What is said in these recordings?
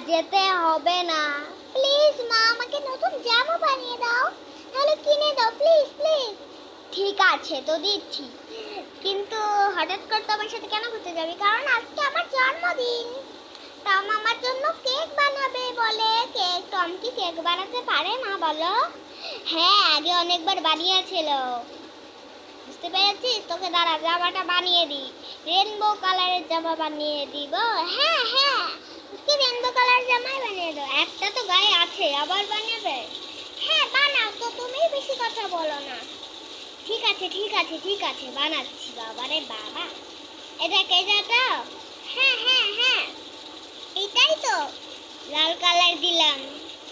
যেতে হবে না। প্লিজ মা, আমাকে নতুন জামা বানিয়ে দাও, নাহলে কিনে দাও প্লিজ প্লিজ। ঠিক আছে তো দিচ্ছি, কিন্তু হঠাৎ করে তোমার সাথে কেন ঘুরতে যাবি? কারণ আজকে আমার জন্মদিন। টম আমার জন্য কেক বানাবে বলে। টম কি কেক বানাতে পারে না বলো? হ্যাঁ, আগে অনেকবার বানিয়েছিল। বুঝতে পেরেছিস? তোকে দাঁড়া, জামাটা বানিয়ে দিই। রেনবো কালারের জামা বানিয়ে দিব। হ্যাঁ হ্যাঁ, কি রেনবো কালার জামাই বানিয়ে দাও। একটা তো গায়ে আছে, আবার বানাবে? হ্যাঁ বানাও তো, তুমি বেশি কথা বলো না। ঠিক আছে ঠিক আছে ঠিক আছে, বানাচ্ছি। বাবারে বাবা, এটা তো? হ্যাঁ হ্যাঁ হ্যাঁ, এটাই তো। লাল কালার দিলাম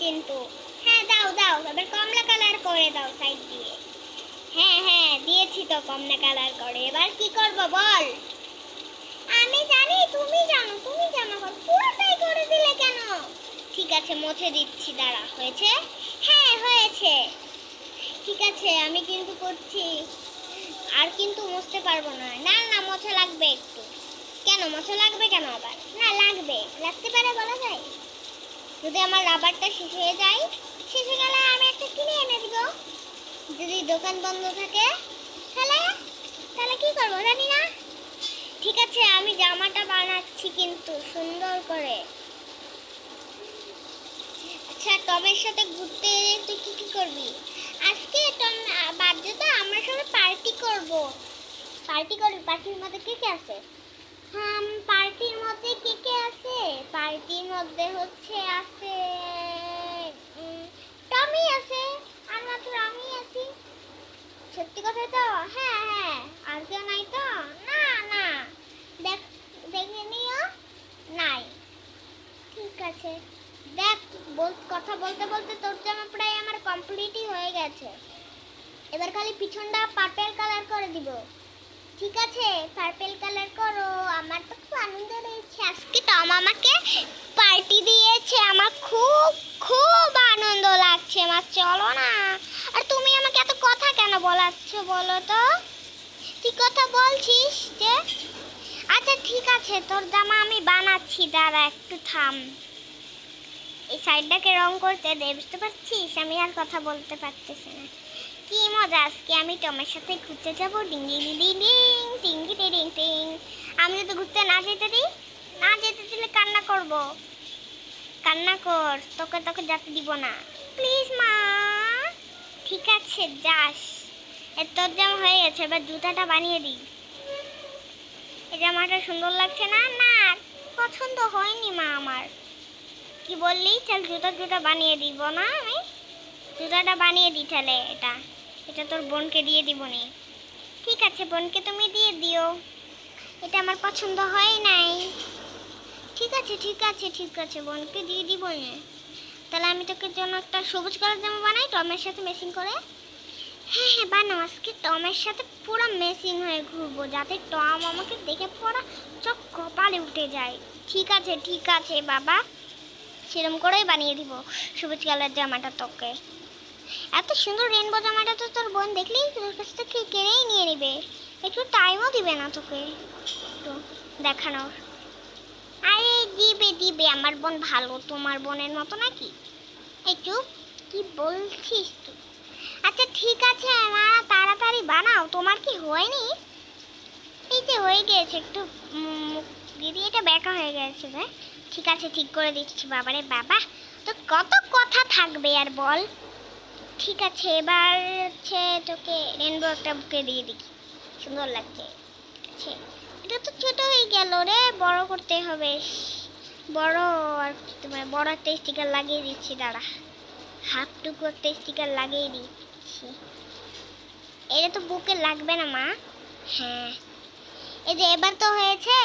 কিন্তু। হ্যাঁ দাও দাও, এবার কমলা কালার করে দাও সাইড দিয়ে। হ্যাঁ হ্যাঁ দিয়েছি তো কমলা কালার করে। এবার কি করব বল? আমি জানি, তুমি জানো, তুমি জানো। পুরোটাই করে দিলে কেন? ঠিক আছে মুছে দিচ্ছি, দাঁড়া। হয়েছে? হ্যাঁ হয়েছে। ঠিক আছে, আমি কিন্তু করছি। আর কিন্তু মুছতে পারবো না। না না, মোছা লাগবে একটু। কেন মোছা লাগবে কেন আবার? না লাগবে, লাগতে পারে, বলা যায়। যদি আমার রাবারটা শেষ হয়ে যায়, শেষ হয়ে গেলে আমি একটা কিনে এনে দিব। যদি দোকান বন্ধ থাকে তাহলে তাহলে কি করবো জানি না। ঠিক আছে, আমি জামাটা বানাচ্ছি কিন্তু সুন্দর করে। আচ্ছা, টমের সাথে ঘুরতে তুই কি কি করবি আজকে? টম বার্থডে তো, আমরা সবাই পার্টি করব। পার্টি করবি? পার্টির মধ্যে কে কে আছে? পার্টির মধ্যে কে কে আছে? পার্টির মধ্যে হচ্ছে আছে টমি আছে, আর মাত্র আমি আছি। সত্যি কথা তো? হ্যাঁ হ্যাঁ, আর কেউ নাই তো? না না, দেখ, দেখে নিও। নাই। ঠিক আছে, দেখ, কথা বলতে বলতে তোর জামা প্রায় আমার কমপ্লিটই হয়ে গেছে। এবার খালি পিছনটা পার্পল কালার করে দিব। ঠিক আছে, পার্পল কালার করো। আমার তো খুব আনন্দ রয়েছে, আজকে টম আমাকে পার্টি দিয়েছে। আমার খুব খুব আনন্দ লাগছে। আমার চলো না। আর তুমি আমাকে এত কথা কেন বলাচ্ছ বলো তো? তুই কথা বলছিস যে? আচ্ছা ঠিক আছে, তোর জামা আমি বানাচ্ছি, দাঁড়া একটু থাম। এই সাইডটাকে রং করতে দে, বুঝতে পারছিস? আমি আর কথা বলতে পারতেছি না। কি মজা, আজকে আমি টমের সাথে ঘুরতে যাবো। ডিং ডিং ডিং ডিং টিং ডিং টিং। আমি যদি ঘুরতে না যেতে দিই, না যেতে দিলে কান্না করব। কান্না কর, তোকে তোকে যেতে দিব না। প্লিজ মা। ঠিক আছে যাস। তোর জামা হয়ে গেছে, এবার জুতাটা বানিয়ে দিই। এই জামাটা সুন্দর লাগছে না? না, পছন্দ হয়নি মা আমার। কি বললি? চল জুতা বানিয়ে দিব না আমি? জুতাটা বানিয়ে দিই তাহলে। এটা এটা তোর বোনকে দিয়ে দিব নি। ঠিক আছে, বোনকে তুমি দিয়ে দিও। এটা আমার পছন্দ হয় নাই। ঠিক আছে ঠিক আছে ঠিক আছে, বোনকে দিয়ে দিব না। তাহলে আমি তোকে জন্য একটা সবুজ কালার জামা বানাই টমের সাথে ম্যাচিং করে। হ্যাঁ হ্যাঁ বানাও, আজকে টমের সাথে পুরো ম্যাচিং হয়ে ঘুরবো, যাতে টম আমাকে দেখে পড়া চোখ কপালে উঠে যায়। ঠিক আছে বাবা, সেরকম করেই বানিয়ে দিব সবুজ কালার জামাটা তোকে। এত সুন্দর রেনবো জামাটা তো তোর বোন দেখলেই তোর কাছ থেকে কেড়েই নিয়ে নেবে, একটু টাইমও দিবে না তোকে একটু দেখানোর। আরে দিবে দিবে, আমার বোন ভালো, তোমার বোনের মতো নাকি? এই চুপ, কি বলছিস তুই? আচ্ছা ঠিক আছে মা, তাড়াতাড়ি বানাও। তোমার কি হয়নি? এই যে হয়ে গেছে, একটু দিদি এটা বেঁকা হয়ে গেছে। ঠিক আছে, ঠিক করে দিচ্ছি। বাবারে বাবা, তো কত কথা থাকবে আর বল। ঠিক আছে, এবার হচ্ছে তোকে রেনবো একটা বুকে দিয়ে দিই, সুন্দর লাগছে। আচ্ছা, এটা তো ছোট হয়ে গেল রে, বড় করতে হবে। বড়, আর তোমার বড় একটা স্টিকার লাগিয়ে দিচ্ছি, দাঁড়া। হাফটুকু একটা স্টিকার লাগিয়ে দিচ্ছি। এটা তো বুকে লাগবে না মা? হ্যাঁ, এই যে এবার তো হয়েছে।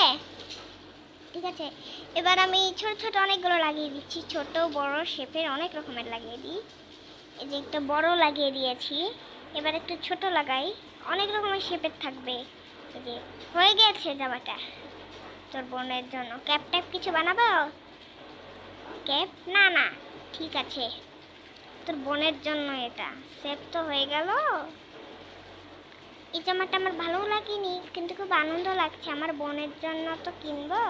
ঠিক আছে, এবার আমি ছোট ছোট অনেকগুলো লাগিয়ে দিচ্ছি, ছোট বড় শেপের অনেক রকমের লাগিয়ে দিই। এই যে একটা বড় লাগিয়ে দিয়েছি, এবার একটু ছোট লাগাই, অনেক রকমের শেপের থাকবে। এই যে হয়ে গেছে জামাটা তোর বোনের জন্য। ক্যাপ ট্যাপ কিছু বানাবো? ক্যাপ না না, ঠিক আছে, তোর বোনের জন্য এটা সেট তো হয়ে গেল। এই জামাটা আমার ভালো লাগেনি, কিন্তু খুব আনন্দ লাগছে, আমার বোনের জন্য তো কিনবো।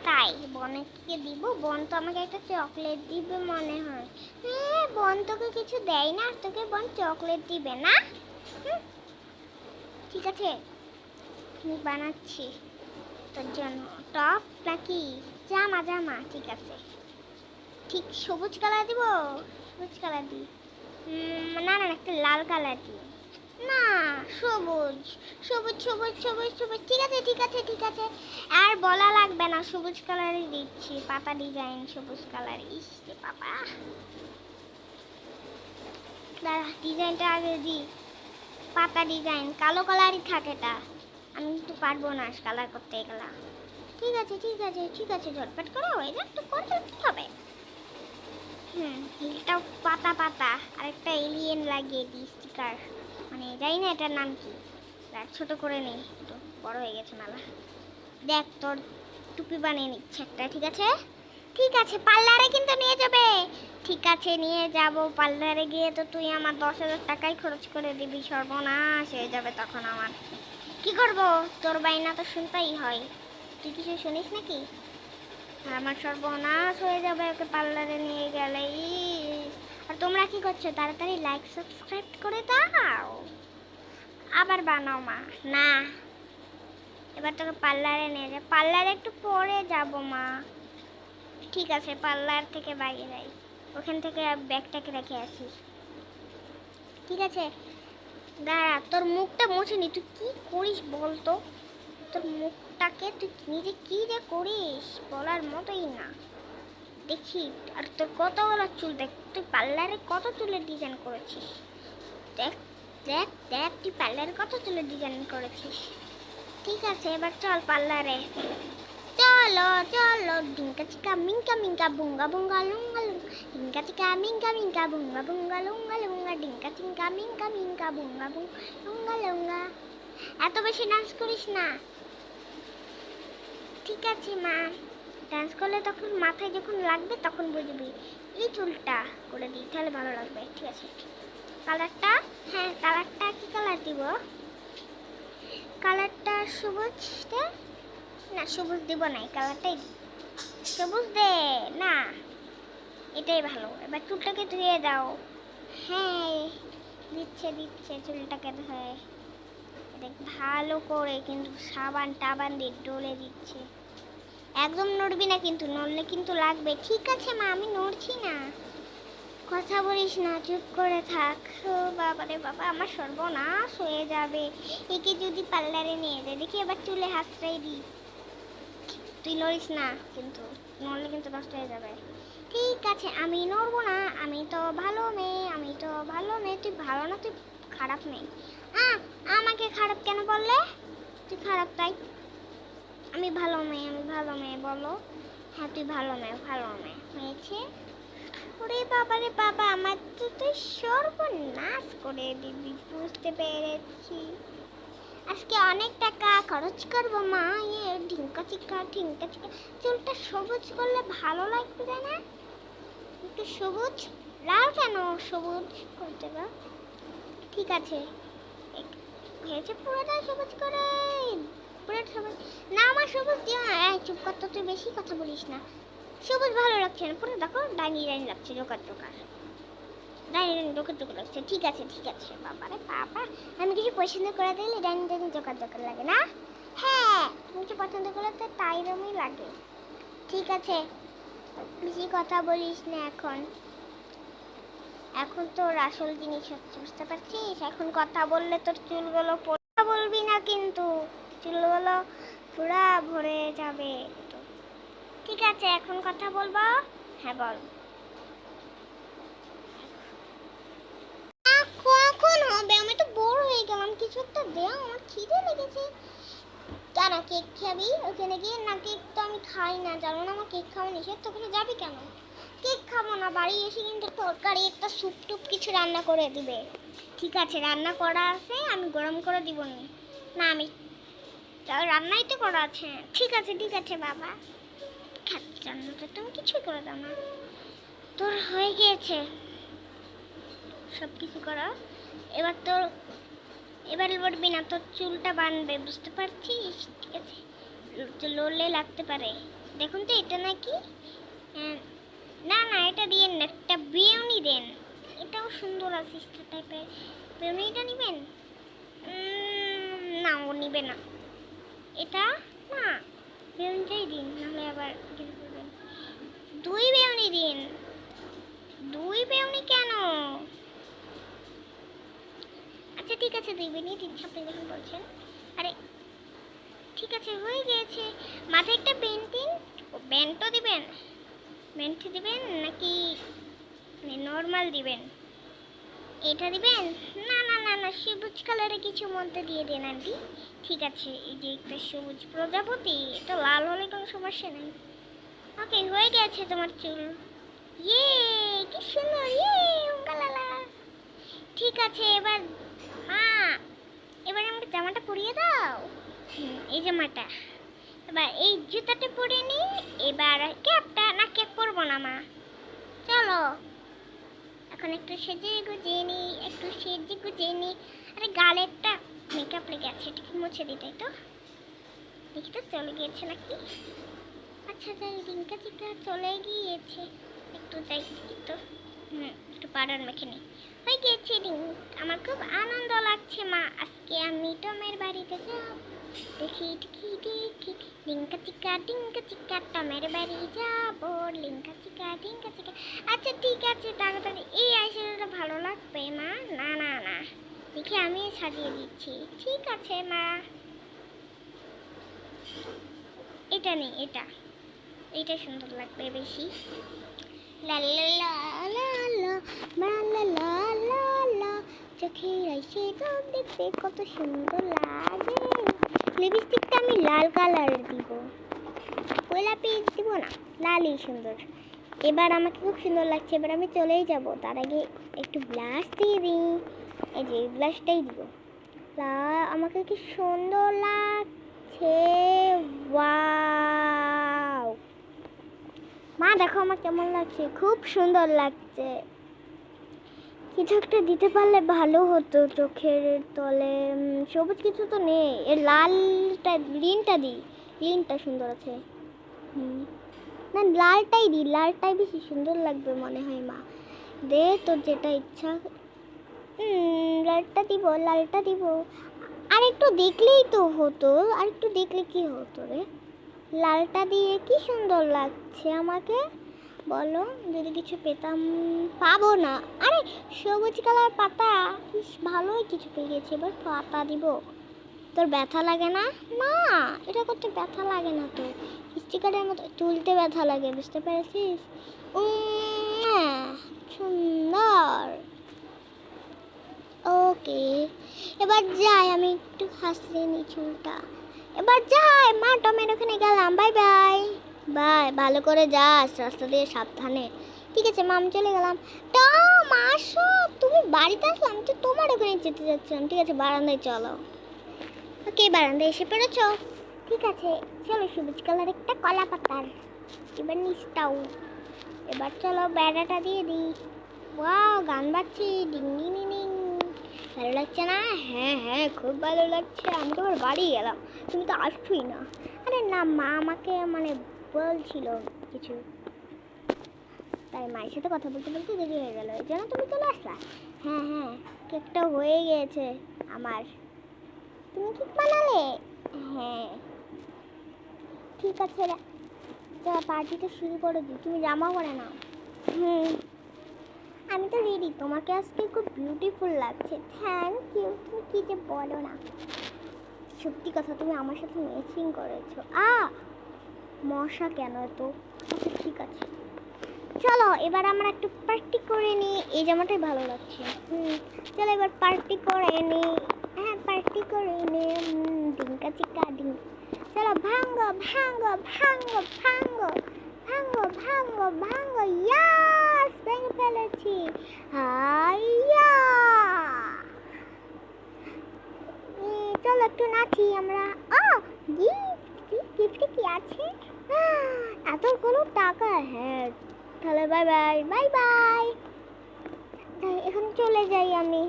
তাই বনকে দিব? বন তো আমাকে একটা চকলেট দিবে মনে হয়। হ্যাঁ, বন তোকে কিছু দেয় না, আর তোকে বন চকলেট দিবে না? ঠিক আছে, আমি বানাচ্ছি তোর জন্য টপ নাকি জামা? জামা ঠিক আছে, ঠিক সবুজ কালার দিব? সবুজ কালার দিই? না না, একটা লাল কালার দিই। না, সবুজ সবুজ সবুজ সবুজ সবুজ, ঠিক আছে ঠিক আছে ঠিক আছে, আর বলা লাগবে না, সবুজ কালারই দিচ্ছি। পাতা ডিজাইন সবুজ কালার। ইস রে বাবা, ডিজাইনটা আগে দিই। পাতা ডিজাইন কালো কালারই থাকে, এটা আমি কিন্তু পারবো না কালার করতে এগুলা। ঠিক আছে ঠিক আছে ঠিক আছে, ঝটপট করো, এটা একটু করতে হবে। হিলটাও পাতা পাতা, আর একটা এলিয়েন লাগিয়ে দিই স্টিকার, মানে জানি না এটার নাম কি। ছোট করে নেই, একটু বড় হয়ে গেছে মেলা। দেখ তোর টুপি বানিয়ে নিচ্ছে একটা, ঠিক আছে ঠিক আছে। পার্লারে কিন্তু নিয়ে যাবে? ঠিক আছে নিয়ে যাব। পার্লারে গিয়ে তো তুই আমার 10,000 টাকাই খরচ করে দিবি, সর্বনাশ হয়ে যাবে তখন আমার। কি করব, তোর বাইনা তো শুনতেই হয়, তুই কিছু শুনিস নাকি? আমার সর্বনাশ হয়ে যাবে ওকে পার্লারে নিয়ে গেলে। আর তোমরা কি করছো? তাড়াতাড়ি লাইক সাবস্ক্রাইব করে দাও, আবার বানাও মা। না, এবার তোকে পার্লারে নিয়ে যা। পার্লারে একটু পরে যাব মা। ঠিক আছে, পার্লার থেকে বাইরে যাই, ওখান থেকে ব্যাগটাকে রেখে আসি। ঠিক আছে দাঁড়া, তোর মুখটা মুছে নি। তুই কি করিস বলতো? তোর মুখটাকে তুই নিজে কি যে করিস বলার মতোই না। দেখি, আর তোর কতগুলো চুল, দেখ তুই পার্লারে কত চুলের ডিজাইন করেছিস। দেখ দেখ দেখ, তুই পার্লারে কত চুলের ডিজাইন করেছিস। ঠিক আছে, এবার চল পার্লারে, চলো চলো। ডিঙ্কা চিকা মিঙ্কা মিঙ্কা বুঙ্গা বুঙ্গা লুঙ্গা লুঙ্গা, ডিঙ্কা চিকা মিঙ্কা মিঙ্কা বুঙ্গা বুঙ্গা লুঙ্গা লুঙ্গা, ডিঙ্কা চিঙ্কা মিঙ্কা মিঙ্কা বুঙ্গা বুঙ্গা লুঙ্গা লুঙ্গা। এত বেশি ডান্স করিস না। ঠিক আছে মা, ডান্স করলে তখন মাথায় যখন লাগবে তখন বুঝবি। এই চুলটা করে দিই, তাহলে ভালো লাগবে। ঠিক আছে, কালারটা, হ্যাঁ কালারটা কি কালার দিব? কালারটা সবুজ দে। না সবুজ দিব না, এই কালারটাই দিই। সবুজ দে না, এটাই ভালো। এবার চুলটাকে ধুয়ে দাও। হ্যাঁ দিচ্ছে দিচ্ছে, চুলটাকে ধুয়ে দেখ ভালো করে, কিন্তু সাবান টাবান দিয়ে ডলে দিচ্ছে। একদম নড়বি না কিন্তু, নড়লে কিন্তু লাগবে। ঠিক আছে মা, আমি নড়ছি না, কথা বলিস না, চুপ করে থাক। ও বাবা রে বাবা, আমার সর্বনাশ হয়ে যাবে। একে যদি পার্লারে নিয়ে যায়, দেখি এবার চুলে হাতটাই দিই। তুই নড়িস না কিন্তু, নড়লে কিন্তু নষ্ট হয়ে যাবে। ঠিক আছে, আমি নড়বো না, আমি তো ভালো মেয়ে, আমি তো ভালো মেয়ে। তুই ভালো না, তুই খারাপ মেয়ে। আমাকে খারাপ কেন বললে? তুই খারাপ তাই? আমি ভালো মেয়ে, আমি ভালো মেয়ে বলো। হ্যাঁ তুই ভালো মেয়ে, ভালো মেয়ে হয়েছে। ওরে বাবা রে বাবা, আমার তো তুই সর্বনাশ করে দিবি, বুঝতে পেরেছি। আজকে অনেক টাকা খরচ করবো মা। ঢিঙ্কা চিকা ঢিঙ্কা চিকা। চুলটা সবুজ করলে ভালো লাগবে না? একটু সবুজ, লাল কেন, সবুজ করতে পার। ঠিক আছে, হয়েছে পুরোটা সবুজ করে, পুরোটা সবুজ। না আমার সবুজ দিও না। চুপ কর তো, তুই বেশি কথা বলিস না। সবুজ ভালো লাগছে না, পুরো দেখো ডাইনি ডাইনি লাগছে, জোকার জোকার, ডাইনি ডাইনি জোকার জোকার লাগছে। ঠিক আছে ঠিক আছে বাবা রে বাবা, আমি কিছু পছন্দ করে দিলে ডাইনি ডাইনি জোকার জোকার লাগে না? হ্যাঁ তুমি কিছু পছন্দ করলে তো তাই রকমই লাগে। ঠিক আছে, বেশি কথা বলিস না এখন, এখন তোর আসল জিনিস হচ্ছে, বুঝতে পারছিস? এখন কথা বললে তোর চুলগুলো, কথা বলবি না কিন্তু, চুলগুলো পুরা ভরে যাবে। ঠিক আছে, এখন কথা বলবো? হ্যাঁ বল। কখন হবে? আমি তো বোর হয়ে গেলাম, কিছু একটা দে, আমার খিদে লেগেছে। দাঁড়া, কেক খাবি ওখানে গিয়ে? না কেক তো আমি খাই না, জানো না আমার কেক খাওয়া নিষেধ। তো ওখানে যাবি কেন? কেক খাবো না, বাড়ি এসে কিন্তু তরকারি একটা স্যুপ টুপ কিছু রান্না করে দিবে। ঠিক আছে, রান্না করা আছে, আমি গরম করে দিব না। আমি রান্নাই তো করা আছে। ঠিক আছে বাবা, খাচ্ছি রান্নাটা, তুমি কিছুই করে দাও না, তোর হয়ে গিয়েছে সব কিছু করা। এবার তোর, এবার লড়বি না, তোর চুলটা বানবে, বুঝতে পারছিস? ঠিক আছে, লড়লে লাগতে পারে। দেখুন তো এটা নাকি, না না এটা দিয়েন না, একটা বেউনি দেন, এটাও সুন্দর আছে স্টার টাইপের। বেউনিটা নেবেন? না ও নিবে না এটা, না বেউনিটাই দিন, নাহলে আবার কিছু করবেন। 2 বেউনি দিন। 2 বেউনি কেন? আচ্ছা ঠিক আছে 2 বেউনি দিন, আপনি যখন বলছেন। আরে ঠিক আছে হয়ে গিয়েছে। মাথায় একটা বেন্ট দিন। ও বেন্টও দিবেন? বেন্ট দিবেন নাকি নর্মাল দিবেন? এটা দিবেন? না না না না, সবুজ কালারে কিছু মধ্যে দিয়ে দেন আন্টি। ঠিক আছে, এই যে একটা সবুজ প্রজাপতি, এটা লাল হলে কোনো সমস্যা নেই। ওকে হয়ে গেছে তোমার চুল। ইয়ে কি সুন্দর, ইয়ে উঙ্গালালা। ঠিক আছে এবার মা, এবার আমাকে জামাটা পরিয়ে দাও। এই জামাটা, এবার এই জুতাটা পরে নি, এবার ক্যাপটা, না ক্যাপ পরবো না মা, চলো এখন একটু সেজে গুজিয়ে নি, একটু সেজে গুজিয়ে নি। আরে গালে একটা মেকআপ লেগে আছে, এটাকে মুছে দিতে তো, দেখি তো চলে গিয়েছে নাকি। আচ্ছা যাই, রিঙ্কা চিকা চলে গিয়েছে, একটু যাই দেখি তো। একটু পাউডার মেখে নিই। হয়ে গিয়েছে রিং। আমার খুব আনন্দ লাগছে মা, আজকে আমি টমের বাড়িতে যাব। দেখি দেখি দেখি রিঙ্কা চিকা টমের বাড়ি যাব, লিঙ্কা চিকা টিঙ্কা চিকা। আচ্ছা ঠিক আছে তাড়াতাড়ি, এই আইশ্যাডোটা ভালো লাগবে মা? না না না, দেখি আমি সাজিয়ে দিচ্ছি। ঠিক আছে মা, এটা নেই, এটা সুন্দর লাগবে বেশি। লা লা লা লা লা লা লা লা লা লা, চোখের আইশ্যাডো দেখতে কত সুন্দর লাগে। লিপস্টিকটা আমি লাল কালারের দিব, গোলাপি দিব না, লালই সুন্দর। এবার আমাকে খুব সুন্দর লাগছে, এবার আমি চলেই যাব। তার আগে একটু ব্লাশ দিয়ে দিই, এই যে ব্লাশটাই দিব। আমাকে কি সুন্দর লাগছে, ওয়াও। মা দেখো আমার কেমন লাগছে, খুব সুন্দর লাগছে। কিছু একটা দিতে পারলে ভালো হতো চোখের তলে, সবুজ কিছু তো নেই, এর লালটা গ্রিনটা দিই, গ্রিনটা সুন্দর আছে। না লালটাই দিই, লালটাই বেশি সুন্দর লাগবে মনে হয় মা। দে তোর যেটা ইচ্ছা। লালটা দিব। আর একটু দেখলেই তো হতো, আর একটু দেখলে কি হতো রে। লালটা দিয়ে কি সুন্দর লাগছে আমাকে, বলো যদি কিছু পেতাম। পাবো না, আরে সবুজ কালার পাতা, ভালোই কিছু পেয়ে গেছে, এবার পাতা দিব। তোর ব্যথা লাগে না? না এটা করতে ব্যথা লাগে না তো, স্টিকারের মতো তুলতে ব্যথা লাগে, বুঝতে পেরেছিস? সুন্দর। ওকে এবার যাই, আমি একটু হাসিয়ে নিই চুলটা। এবার যাই, মা টমের ওখানে গেলাম, বাই বাই। বাই, ভালো করে যাস, রাস্তা দিয়ে সাবধানে। ঠিক আছে মা, আমি চলে গেলাম। টম আসো, তুমি বাড়িতে আসলাম তো, তোমার ওখানে যেতে যাচ্ছিলাম। ঠিক আছে বারান্দায় চলো। ওকে বারান্দায় এসে পড়েছ, ঠিক আছে চলো। সবুজ কালার একটা কলা পাতার, এবার নিচটাও। এবার চলো বেড়াটা দিয়ে দিই। ওয়াও গান বাজছে, ডিং ডিং ডিং ডিং। ভালো লাগছে না? হ্যাঁ হ্যাঁ খুব ভালো লাগছে। আমি তো আবার বাড়ি গেলাম, তুমি তো আসছোই না। আরে না মা আমাকে মানে বলছিল কিছু, তাই মায়ের সাথে কথা বলতে বলতে দেরি হয়ে গেল, এই জন্য তুমি চলে আসলা। হ্যাঁ হ্যাঁ কেকটা হয়ে গিয়েছে আমার। তুমি কেক বানালে? হ্যাঁ ঠিক আছে, পার্টিটা শুরু করে দিই, তুমি জামা পরে নাও। আমি তো রেডি, তোমাকে আজকে খুব বিউটিফুল লাগছে। থ্যাংক ইউ, তুমি কি যে বলো না, সত্যি কথা তুমি আমার সাথে ম্যাচিং করেছো। মশা কেন তো? আচ্ছা ঠিক আছে চলো এবার আমরা একটু পার্টি করে নিই, এই জামাটাই ভালো লাগছে। চলো এবার পার্টি করে নিই। হ্যাঁ পার্টি করে নি, ডিঙ্কা চিকা ডিং। চলো ভাঙ্গো ভাঙ্গো ভাঙ্গো ভাঙ্গো ভাঙ্গো ভাঙ্গো ভাঙ্গো, ইয়াস ভেঙে ফেলেছি। হাইয়া, চলো একটু নাচি আমরা। গিফটে কি আছে? এতগুলো টাকা। হ্যাঁ তাহলে বাই বাই বাই বাই। এখন চলে যাই আমি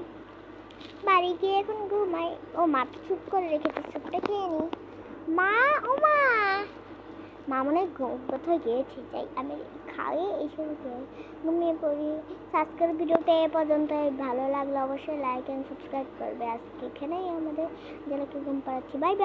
বাড়ি গিয়ে, এখন ঘুমাই। ও মা তো চুপ করে রেখেছে, চুপটা খেয়ে নি। মা ও মা, মা মনে হয় কোথায় গিয়েছে, যাই আমি খাইয়ে এসে ঘুমিয়ে পড়ি। আজকের ভিডিওটা এ পর্যন্তই। ভালো লাগলে অবশ্যই লাইক অ্যান্ড সাবস্ক্রাইব করবে। আজকে এখানেই আমাদের জেলাকে ঘুম পাড়াচ্ছি। Bye bye.